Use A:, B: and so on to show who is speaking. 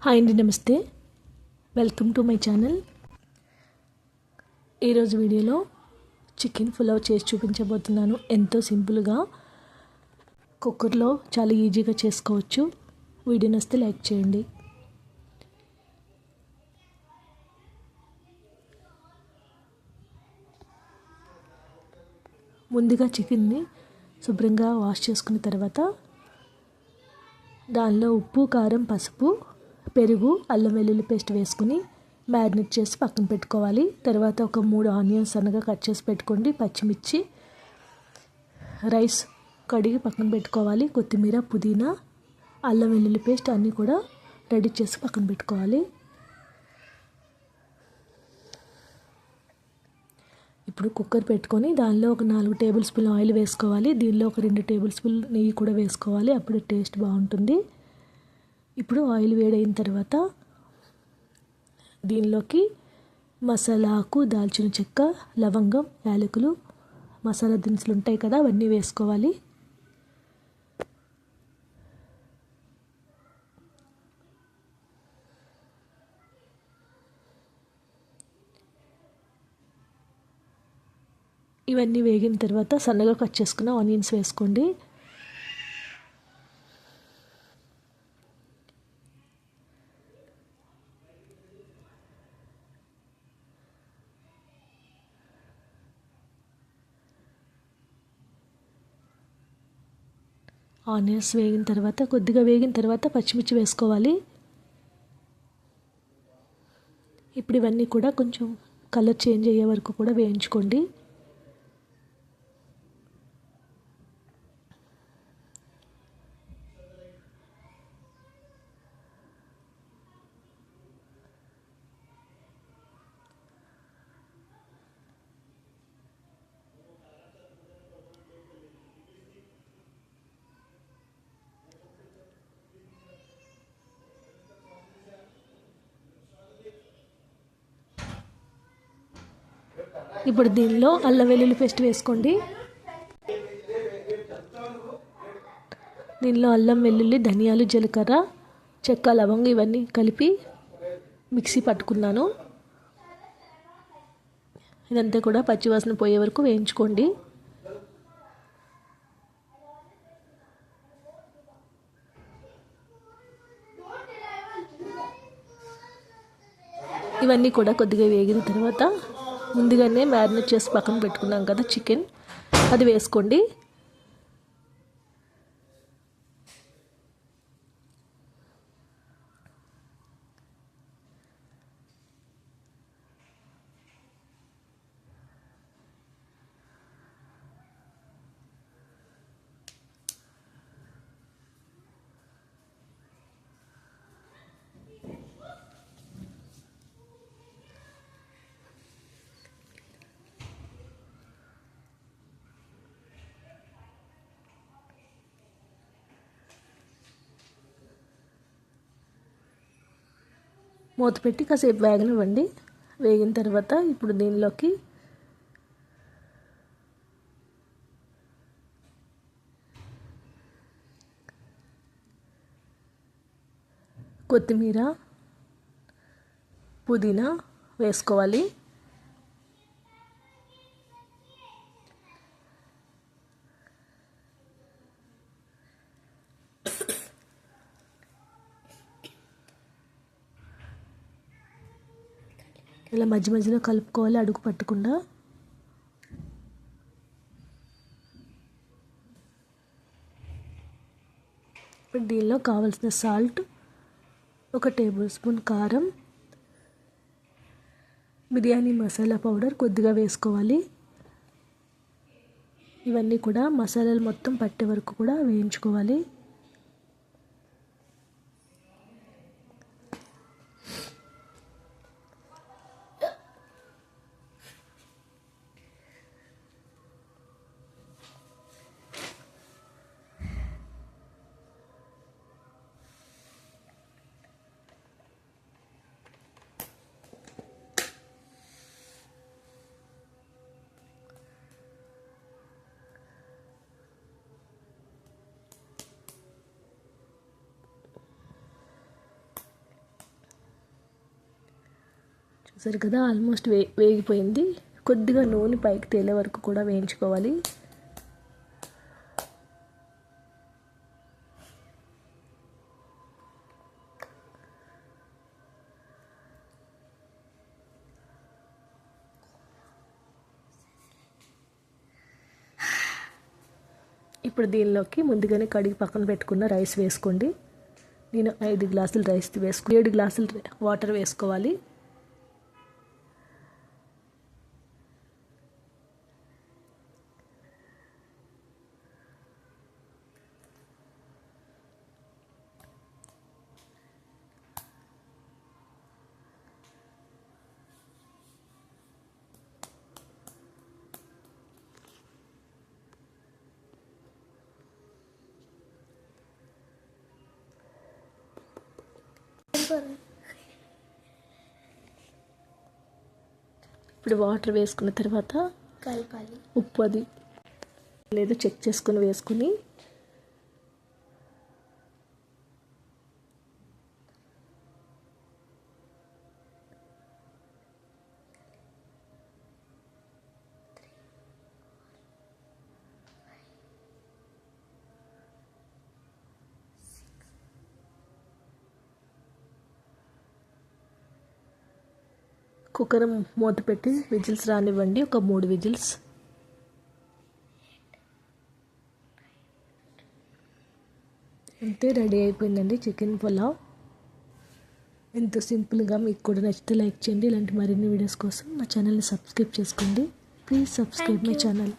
A: Hi అండి, నమస్తే. Welcome to my channel. ఈరోజు వీడియోలో చికెన్ పులావ్ చేసి చూపించబోతున్నాను. ఎంతో సింపుల్గా కుక్కర్లో చాలా ఈజీగా చేసుకోవచ్చు. వీడియో నచ్చితే లైక్ చేయండి. ముందుగా చికెన్ని శుభ్రంగా వాష్ చేసుకున్న తర్వాత దానిలో ఉప్పు, కారం, పసుపు, పెరుగు, అల్లం వెల్లుల్లి పేస్ట్ వేసుకుని మ్యారినేట్ చేసి పక్కన పెట్టుకోవాలి. తర్వాత ఒక 3 ఆనియన్స్ సన్నగా కట్ చేసి పెట్టుకోండి. పచ్చిమిర్చి, రైస్ కడిగి పక్కన పెట్టుకోవాలి. కొత్తిమీర, పుదీనా, అల్లం వెల్లుల్లి పేస్ట్ అన్నీ కూడా రెడీ చేసి పక్కన పెట్టుకోవాలి. ఇప్పుడు కుక్కర్ పెట్టుకొని దానిలో ఒక 4 టేబుల్ స్పూన్ ఆయిల్ వేసుకోవాలి. దీనిలో ఒక 2 టేబుల్ స్పూన్ నెయ్యి కూడా వేసుకోవాలి. అప్పుడు టేస్ట్ బాగుంటుంది. ఇప్పుడు ఆయిల్ వేడైన తర్వాత దీనిలోకి మసాలా ఆకు, దాల్చిన చెక్క, లవంగం, యాలకులు, మసాలా దినుసులు ఉంటాయి కదా, అవన్నీ వేసుకోవాలి. ఇవన్నీ వేగిన తర్వాత సన్నగా కట్ చేసుకున్న ఆనియన్స్ వేసుకోండి. ఆనియన్స్ వేగిన తర్వాత కొద్దిగా వేగిన తర్వాత పచ్చిమిర్చి వేసుకోవాలి. ఇప్పుడు ఇవన్నీ కూడా కొంచెం కలర్ చేంజ్ అయ్యే వరకు కూడా వేయించుకోండి. ఇప్పుడు దీనిలో అల్లం వెల్లుల్లి పేస్ట్ వేసుకోండి. దీనిలో అల్లం వెల్లుల్లి, ధనియాలు, జీలకర్ర, చెక్క, లవంగం ఇవన్నీ కలిపి మిక్సీ పట్టుకున్నాను. ఇదంతా కూడా పచ్చివాసన పోయే వరకు వేయించుకోండి. ఇవన్నీ కూడా కొద్దిగా వేగిన తర్వాత ముందుగానే మ్యారినేట్ చేసి పక్కన పెట్టుకున్నాం కదా చికెన్, అది వేసుకోండి. మూత పెట్టి కాసేపు వేగనివ్వండి. వేగిన తర్వాత ఇప్పుడు దీనిలోకి కొత్తిమీర, పుదీనా వేసుకోవాలి. ఇలా మధ్య మధ్యలో కలుపుకోవాలి, అడుగు పట్టకుండా. ఇప్పుడు దీనిలో కావాల్సిన సాల్ట్, 1 టేబుల్ స్పూన్ కారం, బిర్యానీ మసాలా పౌడర్ కొద్దిగా వేసుకోవాలి. ఇవన్నీ కూడా మసాలాలు మొత్తం పట్టే వరకు కూడా వేయించుకోవాలి. సరే కదా, ఆల్మోస్ట్ వేగిపోయింది. కొద్దిగా నూనె పైకి తేలే వరకు కూడా వేయించుకోవాలి. ఇప్పుడు దీనిలోకి ముందుగానే కడిగి పక్కన పెట్టుకున్న రైస్ వేసుకోండి. నేను 5 గ్లాసులు రైస్ 7 గ్లాసులు వాటర్ వేసుకోవాలి. ఇప్పుడు వాటర్ వేసుకున్న తర్వాత
B: కలపాలి.
A: ఉప్పు అది లేదో చెక్ చేసుకొని వేసుకుని కుక్కర్ మూత పెట్టి విజిల్స్ రానివ్వండి. ఒక 3 విజిల్స్. అంతే, రెడీ అయిపోయిందండి చికెన్ పులావ్. ఎంతో సింపుల్గా. మీకు కూడా నచ్చితే లైక్ చేయండి. ఇలాంటి మరిన్ని వీడియోస్ కోసం మా ఛానల్ని సబ్స్క్రైబ్ చేసుకోండి. Please subscribe my channel.